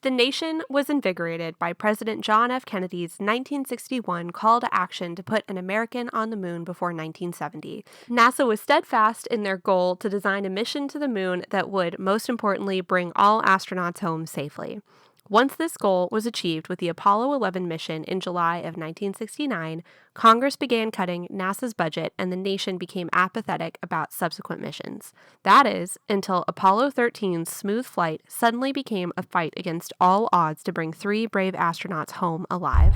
The nation was invigorated by President John F. Kennedy's 1961 call to action to put an American on the moon before 1970. NASA was steadfast in their goal to design a mission to the moon that would, most importantly, bring all astronauts home safely. Once this goal was achieved with the Apollo 11 mission in July of 1969, Congress began cutting NASA's budget and the nation became apathetic about subsequent missions. That is, until Apollo 13's smooth flight suddenly became a fight against all odds to bring 3 brave astronauts home alive.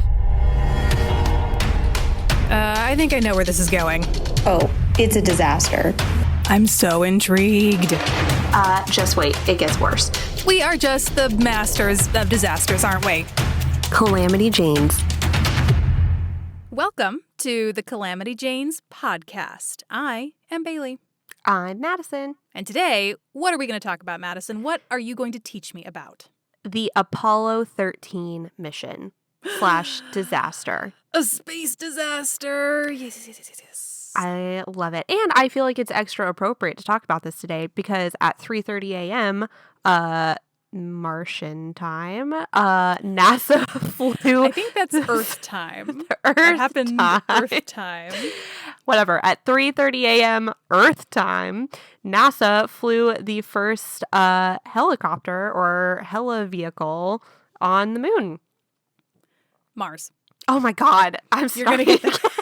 I think I know where this is going. Oh, it's a disaster. I'm so intrigued. Just wait, it gets worse. We are just the masters of disasters, aren't we? Calamity Janes. Welcome to the Calamity Janes podcast. I am Bailey. I'm Madison. And today, what are we going to talk about, Madison? What are you going to teach me about? The Apollo 13 mission / disaster. A space disaster. Yes. I love it. And I feel like it's extra appropriate to talk about this today because at 3:30 a.m., Martian time, NASA flew... I think that's Earth time. Earth that happened time. Earth time. Whatever. At 3:30 a.m. Earth time, NASA flew the first helicopter or heli vehicle on the moon. Mars. Oh my God. I'm sorry. You're going to get that.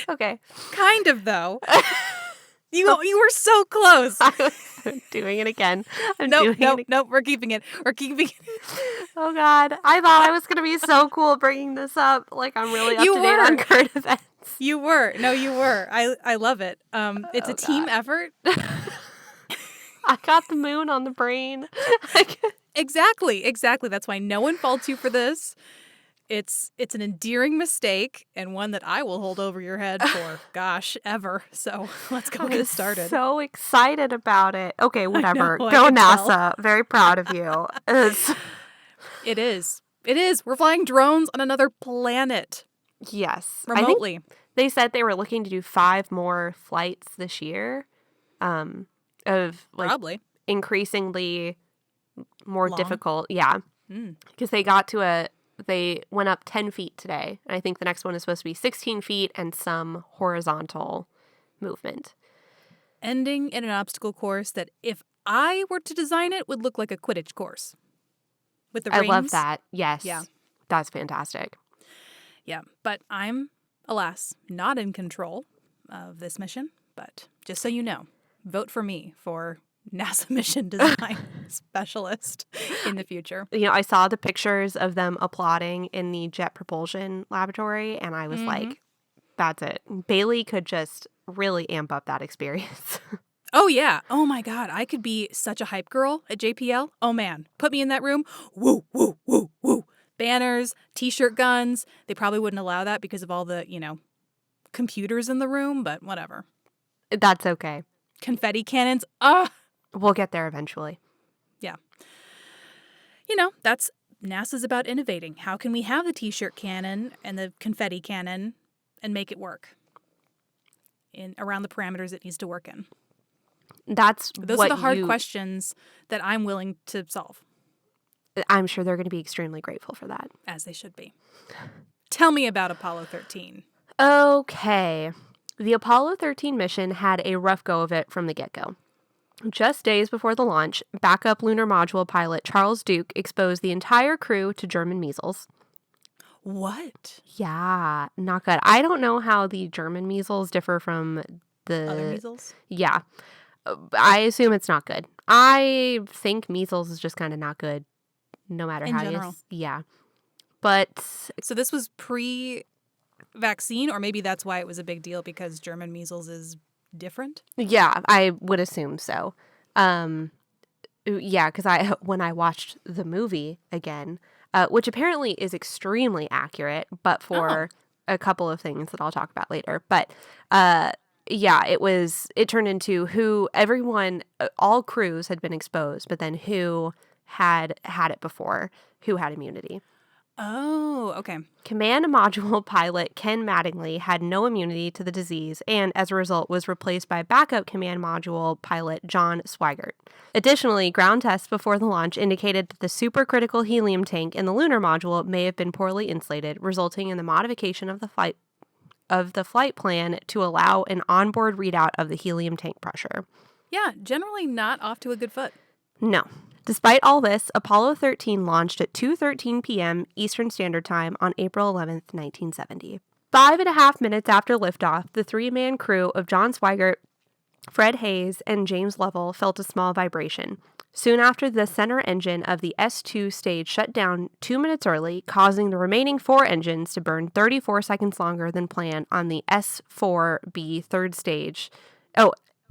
Okay. Kind of, though. You were so close. I'm doing it again. Nope. We're keeping it. Oh God. I thought I was going to be so cool bringing this up. Like I'm really up to date on current events. You were. No, you were. I love it. It's a team effort. I got the moon on the brain. Exactly. That's why no one faults you for this. It's an endearing mistake and one that I will hold over your head for, gosh, ever. So let's go get started. So excited about it. Okay, whatever. Know, go NASA. Very proud of you. It is. We're flying drones on another planet. Yes. Remotely. I think they said they were looking to do 5 more flights this year. Of like Probably. increasingly more Long. Difficult. Yeah. Because they went up 10 feet today. And I think the next one is supposed to be 16 feet and some horizontal movement. Ending in an obstacle course that if I were to design it would look like a Quidditch course. With the rings. I love that. Yes. Yeah. That's fantastic. Yeah. But I'm, alas, not in control of this mission. But just so you know, vote for me for NASA mission design specialist in the future. You know, I saw the pictures of them applauding in the jet propulsion laboratory, and I was like, that's it. Bailey could just really amp up that experience. Oh, yeah. Oh, my God. I could be such a hype girl at JPL. Oh, man. Put me in that room. Woo, woo, woo, woo. Banners, T-shirt guns. They probably wouldn't allow that because of all the, computers in the room, but whatever. That's okay. Confetti cannons. Ah! We'll get there eventually. Yeah. That's NASA's about innovating. How can we have the T-shirt cannon and the confetti cannon and make it work around the parameters it needs to work in? Those are the hard questions that I'm willing to solve. I'm sure they're going to be extremely grateful for that. As they should be. Tell me about Apollo 13. Okay. The Apollo 13 mission had a rough go of it from the get-go. Just days before the launch, backup lunar module pilot Charles Duke exposed the entire crew to German measles. What? Yeah, not good. I don't know how the German measles differ from the... Other measles? Yeah. I assume it's not good. I think measles is just kind of not good, no matter in how general. Yeah. But... So this was pre-vaccine, or maybe that's why it was a big deal, because German measles is different? Yeah, I would assume so. Yeah, because when I watched the movie again, which apparently is extremely accurate, but for a couple of things that I'll talk about later. But yeah, it turned into all crews had been exposed, but then who had it before, who had immunity. Oh, okay. Command module pilot Ken Mattingly had no immunity to the disease and, as a result, was replaced by backup command module pilot John Swigert. Additionally, ground tests before the launch indicated that the supercritical helium tank in the lunar module may have been poorly insulated, resulting in the modification of the flight plan to allow an onboard readout of the helium tank pressure. Yeah, generally not off to a good foot. No. Despite all this, Apollo 13 launched at 2:13 p.m. Eastern Standard Time on April 11th, 1970. 5.5 minutes after liftoff, the three-man crew of John Swigert, Fred Hayes, and James Lovell felt a small vibration. Soon after, the center engine of the S2 stage shut down 2 minutes early, causing the remaining 4 engines to burn 34 seconds longer than planned on the S4B third stage.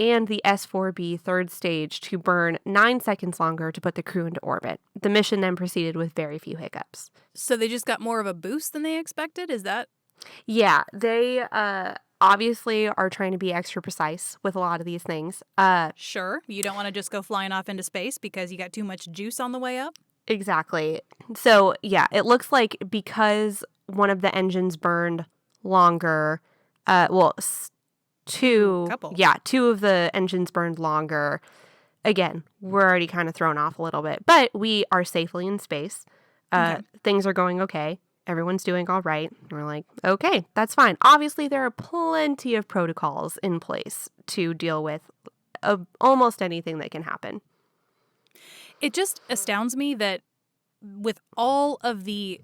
And the S4B third stage to burn 9 seconds longer to put the crew into orbit. The mission then proceeded with very few hiccups. So they just got more of a boost than they expected? Is that? Yeah, they obviously are trying to be extra precise with a lot of these things. Sure. You don't want to just go flying off into space because you got too much juice on the way up? Exactly. So, yeah, it looks like because one of the engines burned longer, two of the engines burned longer. Again, we're already kind of thrown off a little bit, but we are safely in space. Okay. Things are going okay. Everyone's doing all right. We're like, okay, that's fine. Obviously, there are plenty of protocols in place to deal with almost anything that can happen. It just astounds me that with all of the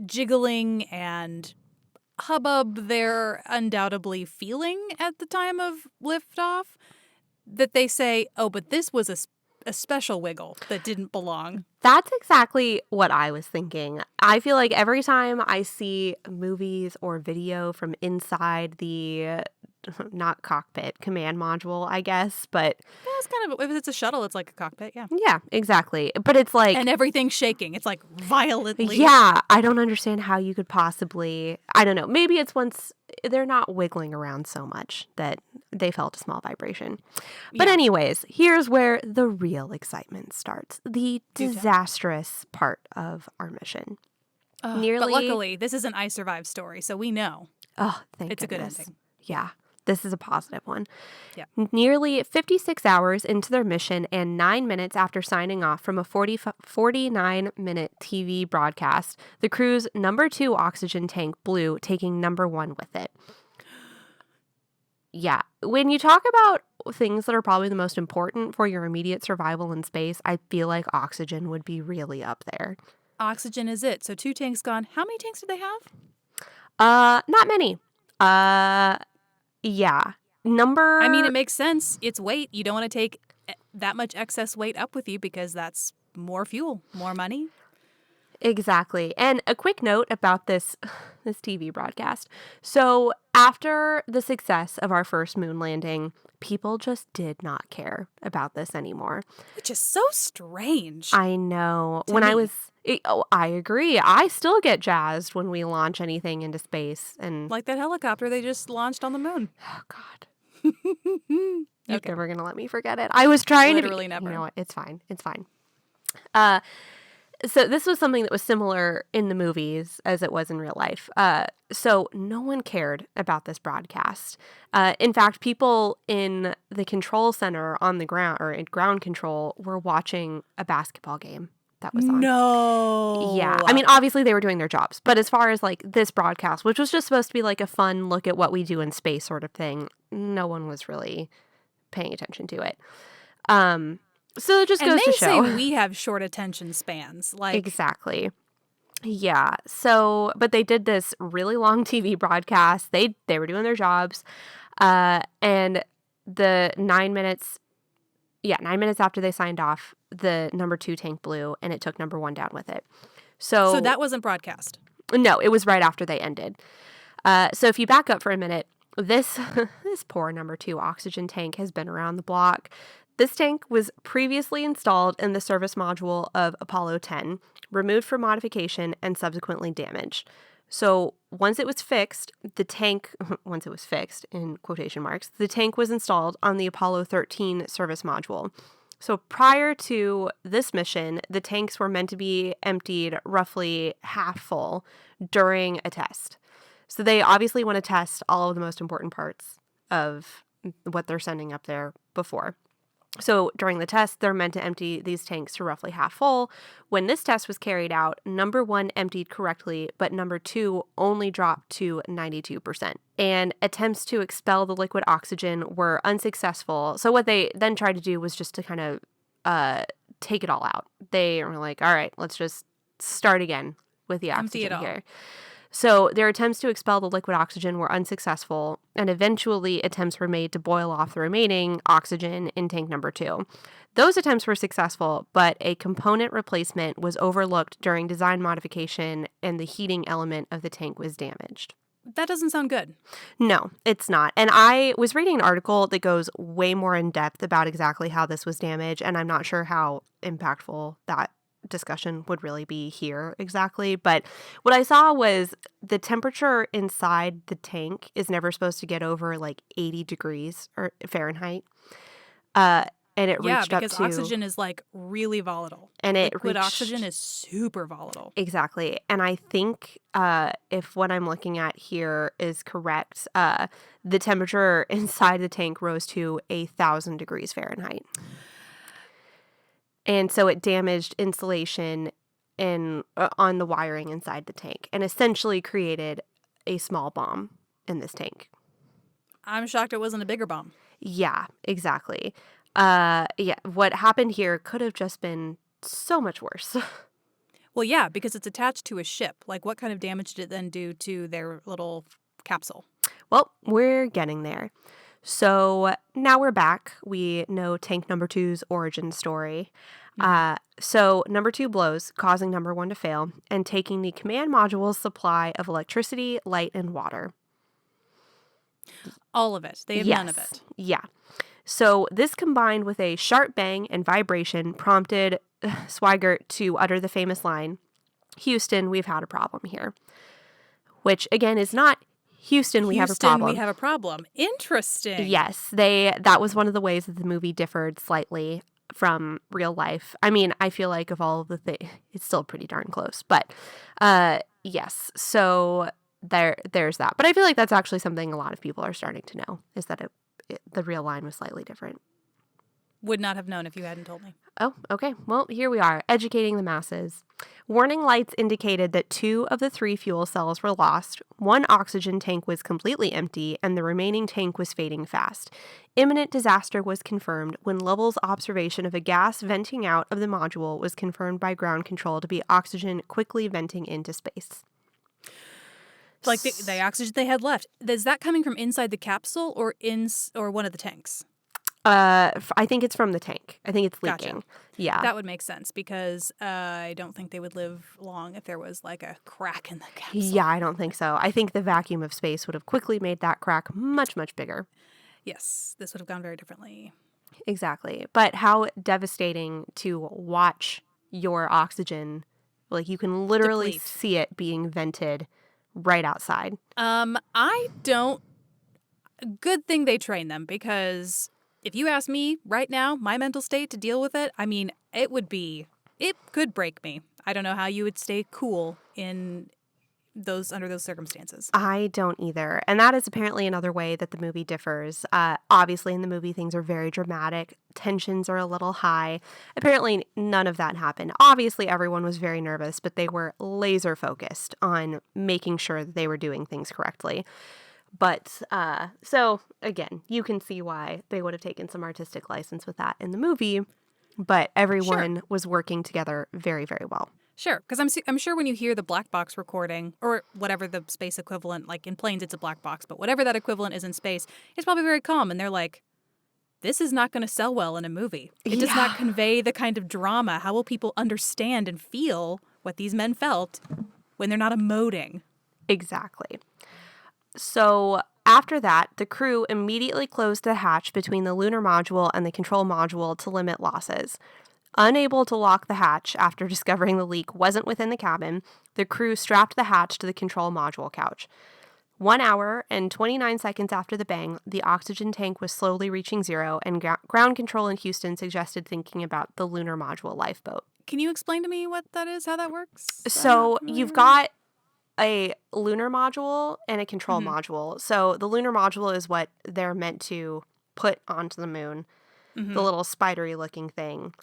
jiggling and hubbub they're undoubtedly feeling at the time of liftoff, that they say, oh, but this was a special wiggle that didn't belong. That's exactly what I was thinking. I feel like every time I see movies or video from inside the, not cockpit, command module, I guess, but... Yeah, it's kind of, if it's a shuttle, it's like a cockpit, yeah. Yeah, exactly. But it's like... And everything's shaking. It's like violently. Yeah, I don't understand how you could possibly... I don't know. Maybe it's once they're not wiggling around so much that they felt a small vibration. But anyways, here's where the real excitement starts. The disastrous part of our mission. But luckily, this is an I Survived story, so we know. Oh, thank it's goodness. a good ending. Yeah, this is a positive one. Yeah. Nearly 56 hours into their mission and 9 minutes after signing off from a 49-minute TV broadcast, the crew's number 2 oxygen tank blew, taking number 1 with it. Yeah. When you talk about things that are probably the most important for your immediate survival in space, I feel like oxygen would be really up there. Oxygen is it. So 2 tanks gone. How many tanks did they have? Not many. Yeah. I mean, it makes sense. It's weight. You don't want to take that much excess weight up with you because that's more fuel, more money. Exactly. And a quick note about this TV broadcast. So after the success of our first moon landing, people just did not care about this anymore. Which is so strange. I know. I agree. I still get jazzed when we launch anything into space. And like that helicopter they just launched on the moon. Oh, God. You're never going to let me forget it. I was trying Literally never. You know what? It's fine. It's fine. So this was something that was similar in the movies as it was in real life. So no one cared about this broadcast. In fact, people in the control center on the ground or in ground control were watching a basketball game that was on. No. Yeah. I mean, obviously they were doing their jobs. But as far as like this broadcast, which was just supposed to be like a fun look at what we do in space sort of thing, no one was really paying attention to it. So it just goes to show. And they say we have short attention spans. Like Exactly. Yeah. So, but they did this really long TV broadcast. They were doing their jobs. And the 9 minutes after they signed off, the number 2 tank blew and it took number 1 down with it. So that wasn't broadcast? No, it was right after they ended. So if you back up for a minute, this poor number 2 oxygen tank has been around the block. This tank was previously installed in the service module of Apollo 10, removed for modification, and subsequently damaged. So once it was fixed, in quotation marks, the tank was installed on the Apollo 13 service module. So prior to this mission, the tanks were meant to be emptied roughly half full during a test. So they obviously want to test all of the most important parts of what they're sending up there before. So during the test, they're meant to empty these tanks to roughly half full. When this test was carried out, number 1 emptied correctly, but number 2 only dropped to 92%. And attempts to expel the liquid oxygen were unsuccessful. So what they then tried to do was just to kind of take it all out. They were like, all right, let's just start again with the oxygen here. So their attempts to expel the liquid oxygen were unsuccessful, and eventually attempts were made to boil off the remaining oxygen in tank number 2. Those attempts were successful, but a component replacement was overlooked during design modification, and the heating element of the tank was damaged. That doesn't sound good. No, it's not. And I was reading an article that goes way more in depth about exactly how this was damaged, and I'm not sure how impactful that discussion would really be here exactly, but what I saw was the temperature inside the tank is never supposed to get over like 80 degrees or Fahrenheit, and it reached up to... Yeah, because oxygen is like really volatile. And liquid oxygen is super volatile. Exactly. And I think if what I'm looking at here is correct, the temperature inside the tank rose to 1,000 degrees Fahrenheit. And so it damaged insulation on the wiring inside the tank and essentially created a small bomb in this tank. I'm shocked it wasn't a bigger bomb. Yeah, exactly. What happened here could have just been so much worse. Well, yeah, because it's attached to a ship. Like, what kind of damage did it then do to their little capsule? Well, we're getting there. So now we're back. We know tank number 2's origin story. So number 2 blows, causing number 1 to fail, and taking the command module's supply of electricity, light, and water. All of it. They have none of it. Yeah. So this combined with a sharp bang and vibration prompted Swigert to utter the famous line, "Houston, we've had a problem here." Which, again, is not Houston, we have a problem. Houston, we have a problem. Interesting. Yes, that was one of the ways that the movie differed slightly from real life. I mean, I feel like of all of the things, it's still pretty darn close. But yes, so there's that. But I feel like that's actually something a lot of people are starting to know, is that the real line was slightly different. Would not have known if you hadn't told me. Oh, okay. Well, here we are, educating the masses. Warning lights indicated that 2 of the 3 fuel cells were lost, 1 oxygen tank was completely empty, and the remaining tank was fading fast. Imminent disaster was confirmed when Lovell's observation of a gas venting out of the module was confirmed by ground control to be oxygen quickly venting into space. Like the oxygen they had left, is that coming from inside the capsule or one of the tanks? I think it's from the tank. I think it's leaking. Gotcha. Yeah. That would make sense because I don't think they would live long if there was like a crack in the capsule. Yeah, I don't think so. I think the vacuum of space would have quickly made that crack much, much bigger. Yes, this would have gone very differently. Exactly. But how devastating to watch your oxygen, like you can literally deplete. See it being vented right outside. Good thing they train them because if you ask me right now, my mental state to deal with it, I mean, it could break me. I don't know how you would stay cool under those circumstances. I don't either. And that is apparently another way that the movie differs. Obviously, in the movie, things are very dramatic. Tensions are a little high. Apparently, none of that happened. Obviously, everyone was very nervous, but they were laser focused on making sure that they were doing things correctly. But, so, again, you can see why they would have taken some artistic license with that in the movie, but everyone was working together very, very well. Sure, because I'm sure when you hear the black box recording, or whatever the space equivalent, like in planes it's a black box, but whatever that equivalent is in space, it's probably very calm, and they're like, this is not going to sell well in a movie. It does not convey the kind of drama. How will people understand and feel what these men felt when they're not emoting? Exactly. So after that, the crew immediately closed the hatch between the lunar module and the control module to limit losses. Unable to lock the hatch after discovering the leak wasn't within the cabin, the crew strapped the hatch to the control module couch. 1 hour and 29 seconds after the bang, the oxygen tank was slowly reaching zero, and ground control in Houston suggested thinking about the lunar module lifeboat. Can you explain to me what that is, how that works? So you've got a lunar module and a control module. So the lunar module is what they're meant to put onto the moon, the little spidery looking thing,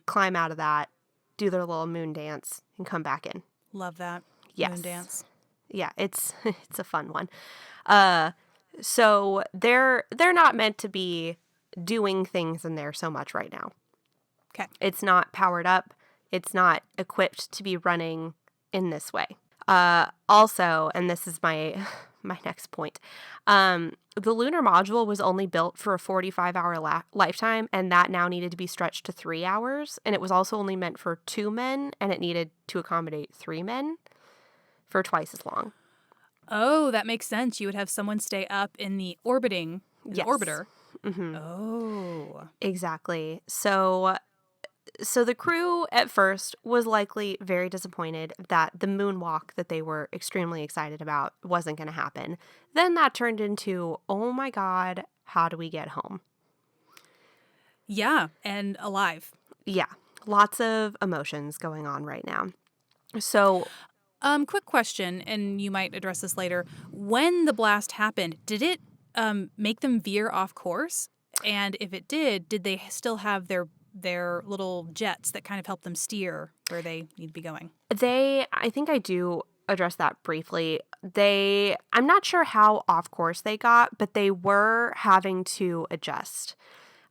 climb out of that, do their little moon dance, and come back in. Love that. Yes. Moon dance. Yeah, it's a fun one. So they're not meant to be doing things in there so much right now. Okay. It's not powered up. It's not equipped to be running in this way. Also, and this is my next point, the lunar module was only built for a 45-hour lifetime, and that now needed to be stretched to 3 hours. And it was also only meant for 2 men, and it needed to accommodate 3 men for twice as long. Oh, that makes sense. You would have someone stay up in the orbiter. Mm-hmm. Oh. Exactly. So the crew at first was likely very disappointed that the moonwalk that they were extremely excited about wasn't going to happen. Then that turned into, oh my God, how do we get home? Yeah, and alive. Yeah, lots of emotions going on right now. So... quick question, and you might address this later. When the blast happened, did it make them veer off course? And if it did they still have their little jets that kind of help them steer where they need to be going? I think I do address that briefly. I'm not sure how off course they got, but they were having to adjust.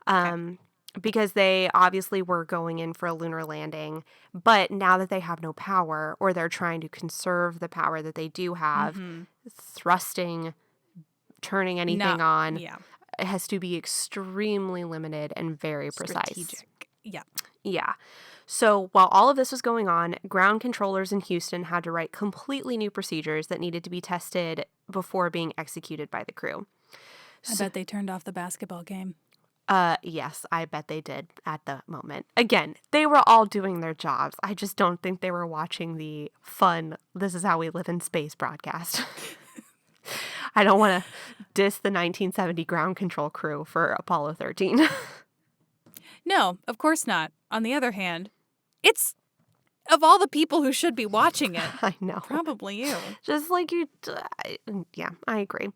Okay. Because they obviously were going in for a lunar landing, but now that they have no power, or they're trying to conserve the power that they do have, thrusting, turning anything on, it has to be extremely limited and very precise. Strategic. Yeah. Yeah. So while all of this was going on, ground controllers in Houston had to write completely new procedures that needed to be tested before being executed by the crew. I bet they turned off the basketball game. Yes, I bet they did at the moment. Again, they were all doing their jobs. I just don't think they were watching the fun "This is how we live in space" broadcast. I don't want to diss the 1970 ground control crew for Apollo 13. No, of course not. On the other hand, it's, of all the people who should be watching it, I know. Probably you. Just like you, yeah, I agree.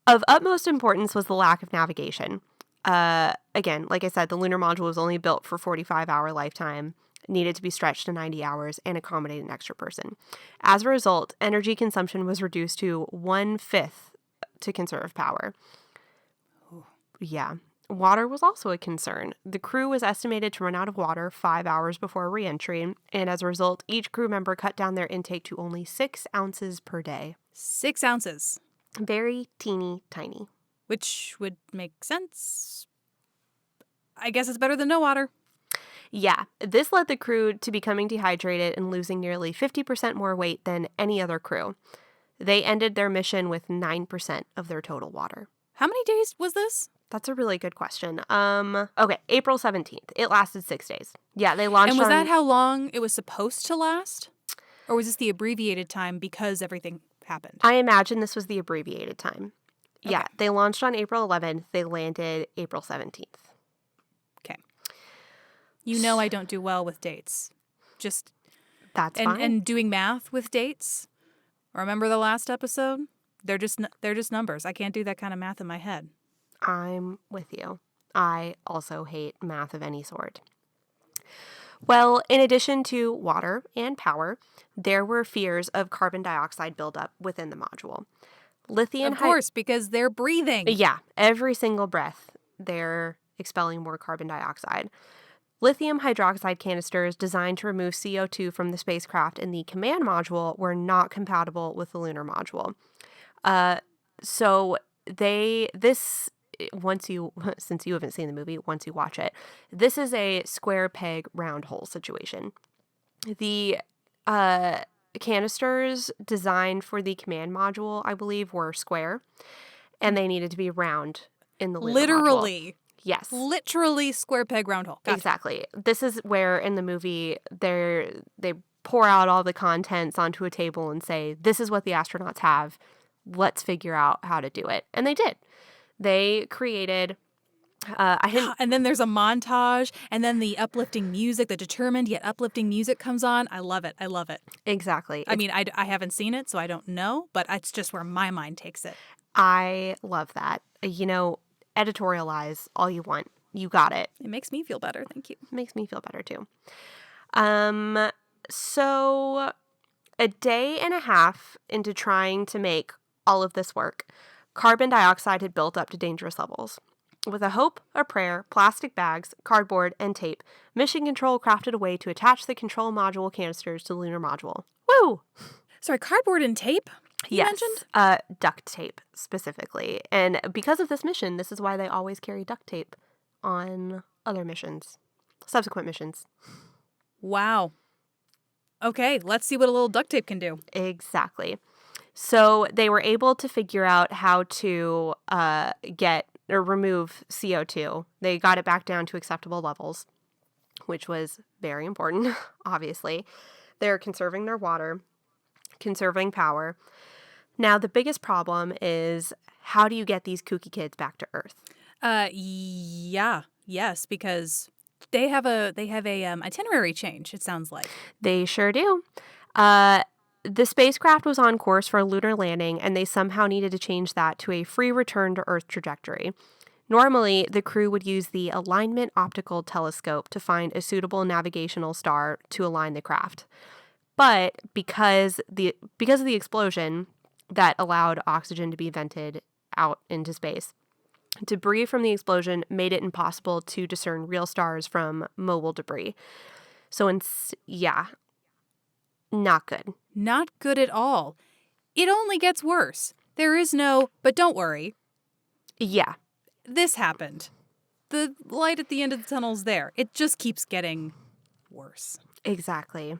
Of utmost importance was the lack of navigation. Again, like I said, the lunar module was only built for 45-hour lifetime, needed to be stretched to 90 hours, and accommodate an extra person. As a result, energy consumption was reduced to 1/5 to conserve power. Ooh. Yeah. Water was also a concern. The crew was estimated to run out of water 5 hours before re-entry, and as a result, each crew member cut down their intake to only 6 ounces per day. 6 ounces. Very teeny tiny. Which would make sense. I guess it's better than no water. Yeah, this led the crew to becoming dehydrated and losing nearly 50% more weight than any other crew. They ended their mission with 9% of their total water. How many days was this? That's a really good question. Okay, April 17th. It lasted 6 days. Yeah, they launched. And was that how long it was supposed to last? Or was this the abbreviated time because everything happened? I imagine this was the abbreviated time. Okay. Yeah, they launched on April 11th. They landed April 17th. Okay. You know I don't do well with dates. That's fine. And doing math with dates. Remember the last episode? They're just numbers. I can't do that kind of math in my head. I'm with you. I also hate math of any sort. Well, in addition to water and power, there were fears of carbon dioxide buildup within the module. Lithium, of course, because they're breathing. Yeah, every single breath, they're expelling more carbon dioxide. Lithium hydroxide canisters designed to remove CO2 from the spacecraft in the command module were not compatible with the lunar module. Since you haven't seen the movie, once you watch it, this is a square peg, round hole situation. The canisters designed for the command module, I believe, were square, and they needed to be round in the lunar module. Yes. Literally square peg, round hole. Gotcha. Exactly. This is where in the movie they pour out all the contents onto a table and say, this is what the astronauts have. let's figure out how to do it. And they did. They created... And then there's a montage, and then the uplifting music, the determined yet uplifting music comes on. I love it. I love it. Exactly. I mean, I haven't seen it, so I don't know, but it's just where my mind takes it. I love that. Editorialize all you want. You got it. It makes me feel better. Thank you. It makes me feel better too. So a day and a half into trying to make all of this work, carbon dioxide had built up to dangerous levels. With a hope, a prayer, plastic bags, cardboard, and tape, Mission Control crafted a way to attach the control module canisters to the lunar module. Woo! Sorry, cardboard and tape? You mentioned? Duct tape, specifically. And because of this mission, this is why they always carry duct tape on other missions, subsequent missions. Wow. Okay, let's see what a little duct tape can do. Exactly. So they were able to figure out how to get or remove CO2. They got it back down to acceptable levels, which was very important, obviously. They're conserving their water, conserving power. Now, the biggest problem is, how do you get these kooky kids back to Earth? Yes, because they have a itinerary change, it sounds like. They sure do. The spacecraft was on course for a lunar landing, and they somehow needed to change that to a free return to Earth trajectory. Normally, the crew would use the alignment optical telescope to find a suitable navigational star to align the craft. But because of the explosion that allowed oxygen to be vented out into space, debris from the explosion made it impossible to discern real stars from mobile debris. So, not good. Not good at all. It only gets worse. There is no, but don't worry. Yeah. This happened. The light at the end of the tunnel's there. It just keeps getting worse. Exactly.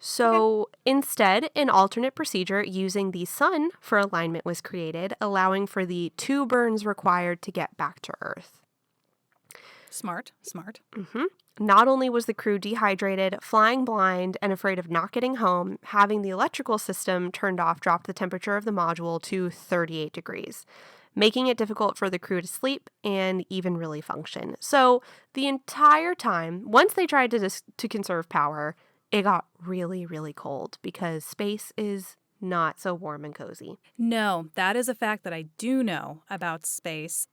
So instead, an alternate procedure using the sun for alignment was created, allowing for the 2 burns required to get back to Earth. Smart. Mm-hmm. Not only was the crew dehydrated, flying blind, and afraid of not getting home, having the electrical system turned off dropped the temperature of the module to 38 degrees, making it difficult for the crew to sleep and even really function. So the entire time, once they tried to conserve power, it got really, really cold because space is not so warm and cozy. No, that is a fact that I do know about space.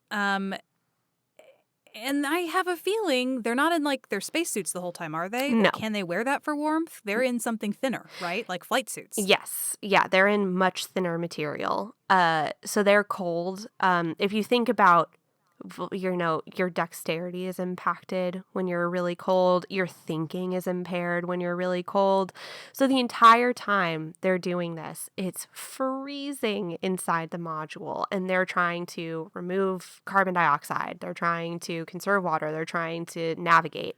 And I have a feeling they're not in, their spacesuits the whole time, are they? No. Or can they wear that for warmth? They're in something thinner, right? Like flight suits. Yes. Yeah, they're in much thinner material. So they're cold. If you think about, your dexterity is impacted when you're really cold. Your thinking is impaired when you're really cold. So the entire time they're doing this, it's freezing inside the module, and they're trying to remove carbon dioxide. They're trying to conserve water. They're trying to navigate.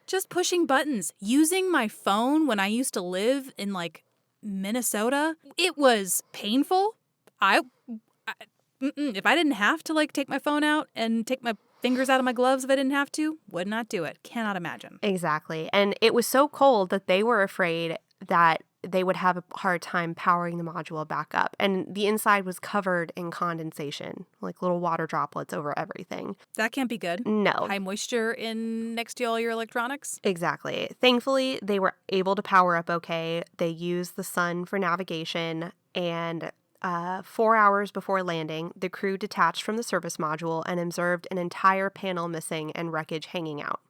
Just pushing buttons. Using my phone when I used to live in, Minnesota, it was painful. If I didn't have to take my phone out and take my fingers out of my gloves if I didn't have to, would not do it. Cannot imagine. Exactly. And it was so cold that they were afraid that they would have a hard time powering the module back up. And the inside was covered in condensation, like little water droplets over everything. That can't be good. No. High moisture next to all your electronics. Exactly. Thankfully, they were able to power up okay. They used the sun for navigation, and 4 hours before landing, the crew detached from the service module and observed an entire panel missing and wreckage hanging out.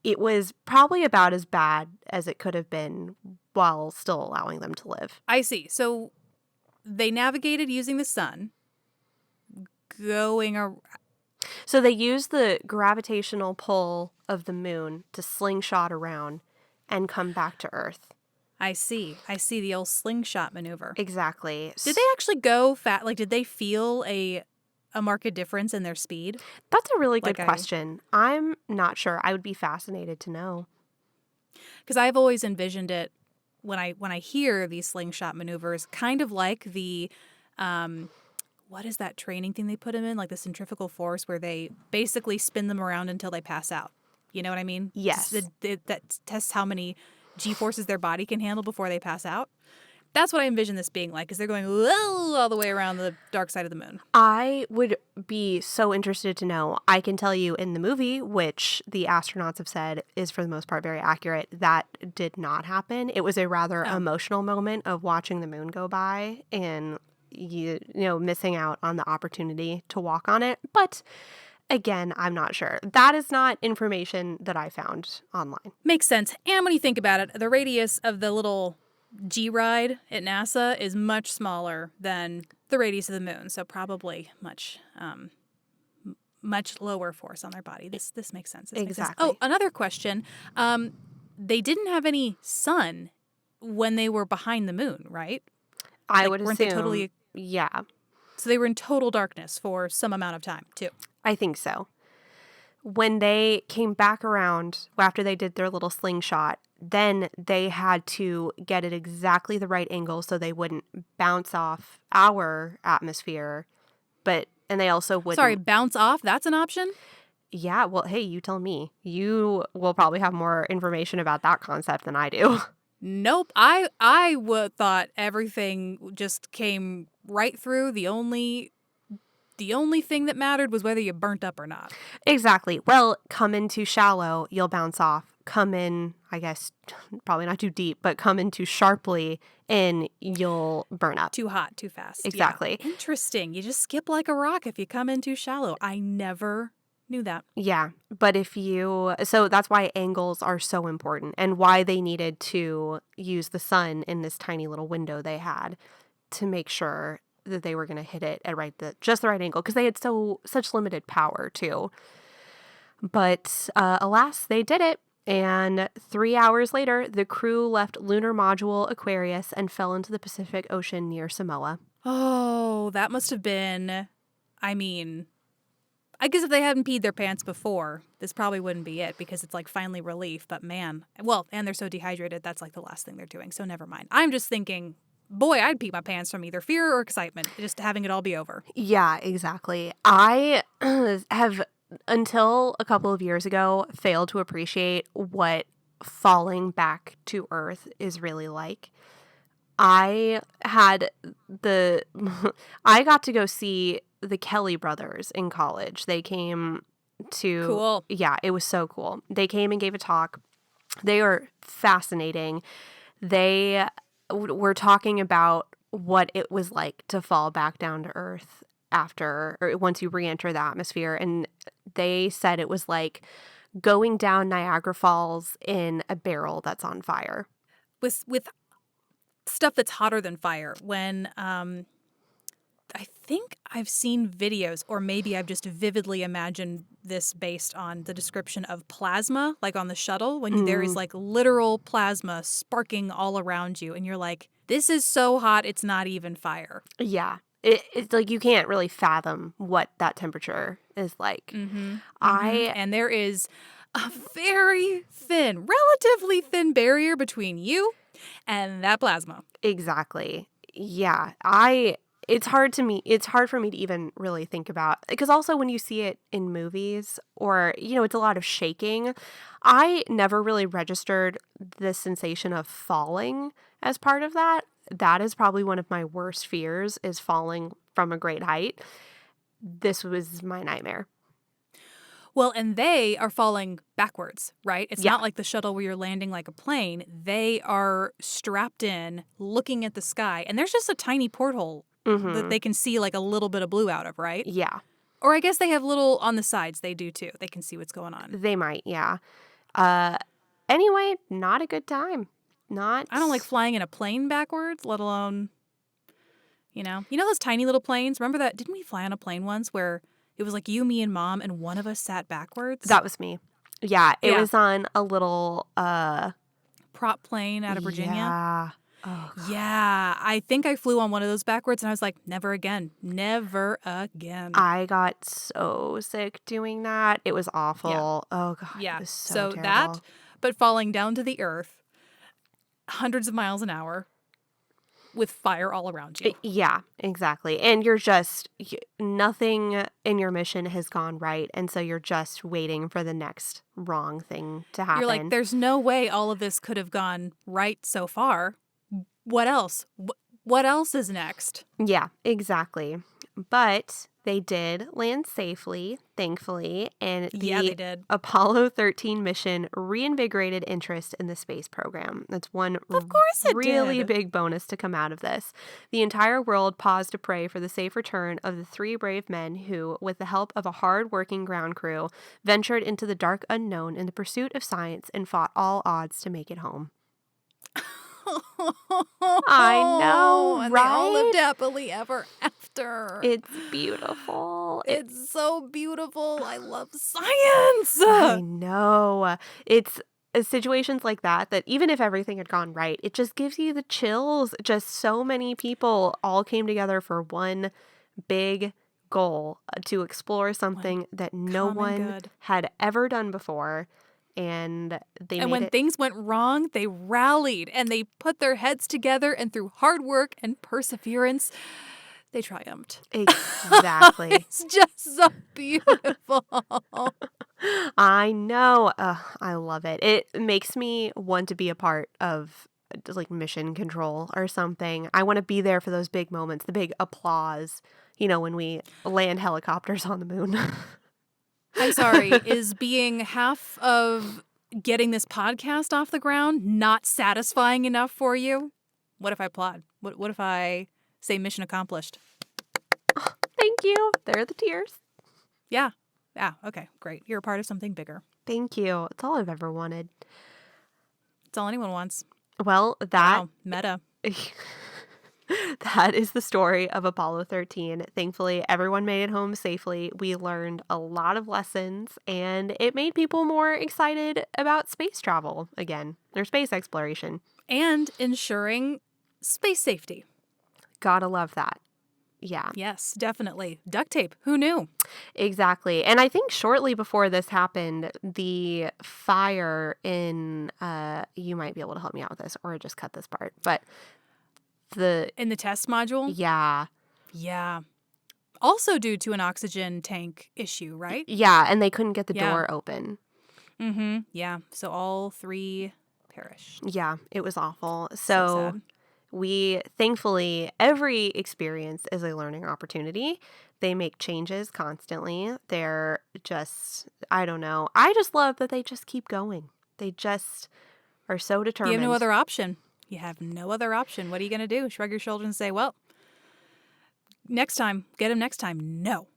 It was probably about as bad as it could have been while still allowing them to live. I see. So they navigated using the sun, going around. So they used the gravitational pull of the moon to slingshot around and come back to Earth. I see the old slingshot maneuver. Exactly. Did they actually go fast? Did they feel a marked difference in their speed? That's a really good question. I'm not sure. I would be fascinated to know. Because I've always envisioned it when I hear these slingshot maneuvers, kind of like the, what is that training thing they put them in? Like the centrifugal force, where they basically spin them around until they pass out. You know what I mean? Yes. That tests how many G-forces their body can handle before they pass out. That's what I envision this being like, is they're going all the way around the dark side of the moon. I would be so interested to know. I can tell you in the movie, which the astronauts have said is for the most part very accurate, that did not happen. It was a rather emotional moment of watching the moon go by and you know missing out on the opportunity to walk on it. But again, I'm not sure. That is not information that I found online. Makes sense. And when you think about it, the radius of the little G-ride at NASA is much smaller than the radius of the moon, so probably much lower force on their body. This makes sense. This Exactly. Makes sense. Oh, another question. They didn't have any sun when they were behind the moon, right? I would assume. They totally? Yeah. So they were in total darkness for some amount of time, too. I think so. When they came back around after they did their little slingshot, then they had to get it exactly the right angle so they wouldn't bounce off our atmosphere. And they also wouldn't. Sorry, bounce off? That's an option? Yeah, well, hey, you tell me. You will probably have more information about that concept than I do. Nope. I thought everything just came right through. The only thing that mattered was whether you burnt up or not. Exactly. Well, come in too shallow, you'll bounce off. Come in, I guess, probably not too deep, but come in too sharply and you'll burn up. Too hot, too fast. Exactly. Yeah. Interesting. You just skip like a rock if you come in too shallow. I never knew that. Yeah. But so that's why angles are so important and why they needed to use the sun in this tiny little window they had to make sure that they were going to hit it at just the right angle because they had such limited power too. But alas, they did it. And 3 hours later, the crew left Lunar Module Aquarius and fell into the Pacific Ocean near Samoa. Oh, that must have been, I guess if they hadn't peed their pants before, this probably wouldn't be it because it's like finally relief. But man, and they're so dehydrated, that's like the last thing they're doing. So never mind. I'm just thinking, boy, I'd pee my pants from either fear or excitement, just having it all be over. Yeah, exactly. I have, until a couple of years ago, failed to appreciate what falling back to Earth is really like. I got to go see the Kelly brothers in college. They came to... Cool. Yeah, it was so cool. They came and gave a talk. They are fascinating. They were talking about what it was like to fall back down to Earth once you re-enter the atmosphere. And they said it was like going down Niagara Falls in a barrel that's on fire. With stuff that's hotter than fire. When I think I've seen videos, or maybe I've just vividly imagined this based on the description of plasma, like on the shuttle, when there is like literal plasma sparking all around you, and you're like, this is so hot, it's not even fire. Yeah. It's like you can't really fathom what that temperature is like. Mm-hmm. And there is a very relatively thin barrier between you and that plasma. Exactly. Yeah. It's hard for me to even really think about, because also when you see it in movies or, it's a lot of shaking, I never really registered the sensation of falling as part of that. That is probably one of my worst fears, is falling from a great height. This was my nightmare. Well, and they are falling backwards, right? It's not like the shuttle where you're landing like a plane. They are strapped in, looking at the sky, and there's just a tiny porthole that they can see like a little bit of blue out of, right? Yeah. Or I guess they have little on the sides. They do too. They can see what's going on. They might, yeah. Anyway, not a good time. I don't like flying in a plane backwards, let alone, those tiny little planes? Remember that? Didn't we fly on a plane once where it was like you, me, and Mom, and one of us sat backwards? That was me. Yeah, it was on a little... prop plane out of Virginia. Yeah. Oh, yeah. I think I flew on one of those backwards, and I was like, never again. Never again. I got so sick doing that. It was awful. Yeah. Oh, God. Yeah. It was so terrible. That, but falling down to the earth, hundreds of miles an hour, with fire all around you. Yeah, exactly. And you're nothing in your mission has gone right. And so you're just waiting for the next wrong thing to happen. You're like, there's no way all of this could have gone right so far. what else? What else is next? Yeah, exactly. But they did land safely, thankfully, and Yeah, they the did. Apollo 13 mission reinvigorated interest in the space program. That's one Of course it really did. big bonus to come out of this. The entire world paused to pray for the safe return of the 3 brave men who, with the help of a hard-working ground crew, ventured into the dark unknown in the pursuit of science and fought all odds to make it home. I know, and right? they all lived happily ever after. It's beautiful. It's so beautiful. I love science. I know. It's situations like that even if everything had gone right, it just gives you the chills. Just so many people all came together for one big goal, to explore something that no one had ever done before. And when things went wrong, they rallied and they put their heads together, and through hard work and perseverance, they triumphed. Exactly. It's just so beautiful. I know. I love it. It makes me want to be a part of like mission control or something. I want to be there for those big moments, the big applause, when we land helicopters on the moon. I'm sorry, is being half of getting this podcast off the ground not satisfying enough for you? What if I applaud? What if I say mission accomplished? Oh, thank you. There are the tears. Yeah. Yeah, okay, great. You're a part of something bigger. Thank you. It's all I've ever wanted. It's all anyone wants. Well, wow, meta. That is the story of Apollo 13. Thankfully, everyone made it home safely. We learned a lot of lessons, and it made people more excited about space travel again, or space exploration. And ensuring space safety. Gotta love that. Yeah. Yes, definitely. Duct tape. Who knew? Exactly. And I think shortly before this happened, the fire in, you might be able to help me out with this, or just cut this part, but in the test module? Yeah. Yeah. Also due to an oxygen tank issue, right? Yeah, and they couldn't get the door open. Mm-hmm. Yeah. So all 3 perished. Yeah, it was awful. So we, thankfully, every experience is a learning opportunity. They make changes constantly. They're just, I don't know. I just love that they just keep going. They just are so determined. You have no other option. You have no other option. What are you going to do? Shrug your shoulders and say, well, next time, get him next time. No,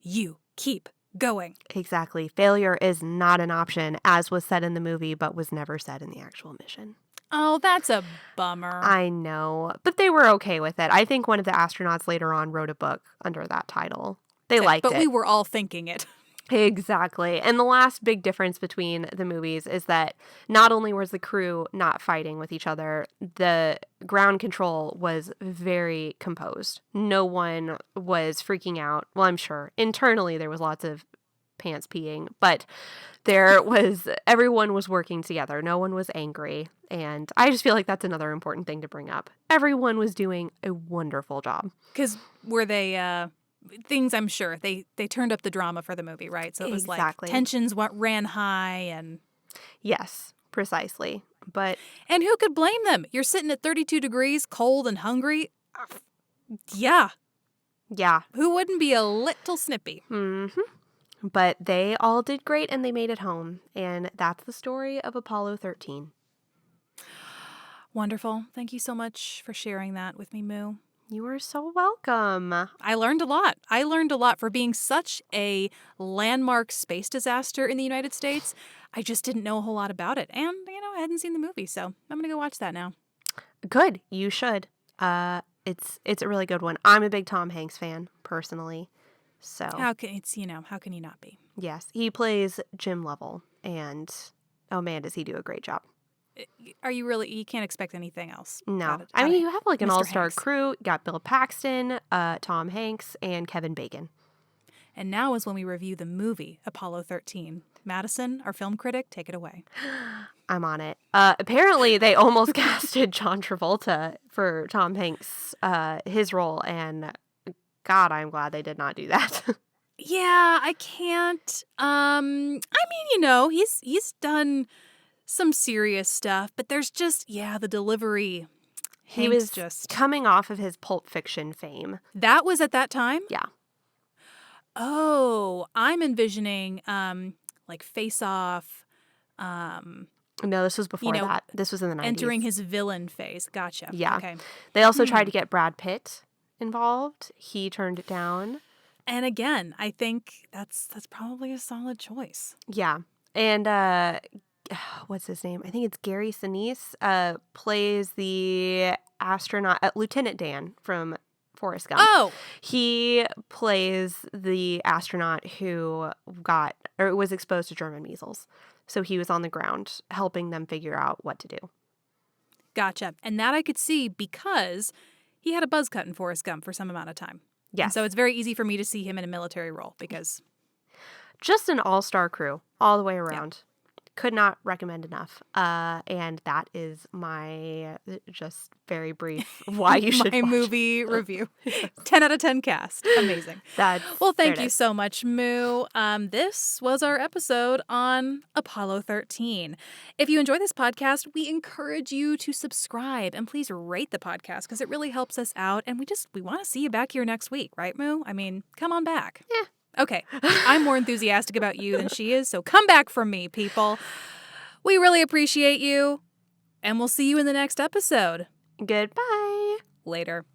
you keep going. Exactly. Failure is not an option, as was said in the movie, but was never said in the actual mission. Oh, that's a bummer. I know, but they were okay with it. I think one of the astronauts later on wrote a book under that title. They liked it. But we were all thinking it. Exactly. And the last big difference between the movies is that not only was the crew not fighting with each other, the ground control was very composed. No one was freaking out. Well, I'm sure internally there was lots of pants peeing, but everyone was working together. No one was angry. And I just feel like that's another important thing to bring up. Everyone was doing a wonderful job. Because were they, things I'm sure, they turned up the drama for the movie, right? So it was like tensions ran high and... Yes, precisely. And who could blame them? You're sitting at 32 degrees, cold and hungry. Yeah. Yeah. Who wouldn't be a little snippy? Mm-hmm. But they all did great and they made it home. And that's the story of Apollo 13. Wonderful. Thank you so much for sharing that with me, Moo. You are so welcome. I learned a lot. I learned a lot for being such a landmark space disaster in the United States. I just didn't know a whole lot about it. And, I hadn't seen the movie, so I'm going to go watch that now. Good. You should. It's a really good one. I'm a big Tom Hanks fan, personally. So how can you not be? Yes, he plays Jim Lovell, and oh man, does he do a great job. Are you really? You can't expect anything else. No, I mean you have like an all-star crew. You got Bill Paxton, Tom Hanks, and Kevin Bacon. And now is when we review the movie Apollo 13. Madison, our film critic, take it away. I'm on it. Apparently, they almost casted John Travolta for Tom Hanks, his role, and God, I'm glad they did not do that. Yeah, I can't. I mean, he's done some serious stuff, but there's just, the delivery. He was coming off of his Pulp Fiction fame. That was at that time? Yeah. Oh, I'm envisioning like Face Off. No, this was before that. This was in the 90s. Entering his villain phase. Gotcha. Yeah. Okay. They also tried to get Brad Pitt involved. He turned it down. And again, I think that's probably a solid choice. Yeah. And what's his name? I think it's Gary Sinise, plays the astronaut, Lieutenant Dan from Forrest Gump. Oh! He plays the astronaut who was exposed to German measles. So he was on the ground helping them figure out what to do. Gotcha. And that I could see because he had a buzz cut in Forrest Gump for some amount of time. Yes. And so it's very easy for me to see him in a military role because... Just an all-star crew all the way around. Yeah. Could not recommend enough. And that is my just very brief why you should my watch movie review. 10 out of 10 cast. Amazing. Well, thank you so much, Moo. This was our episode on Apollo 13. If you enjoy this podcast, we encourage you to subscribe and please rate the podcast because it really helps us out. And we want to see you back here next week, right, Moo? I mean, come on back. Yeah. Okay, I'm more enthusiastic about you than she is, so come back from me, people. We really appreciate you, and we'll see you in the next episode. Goodbye. Later.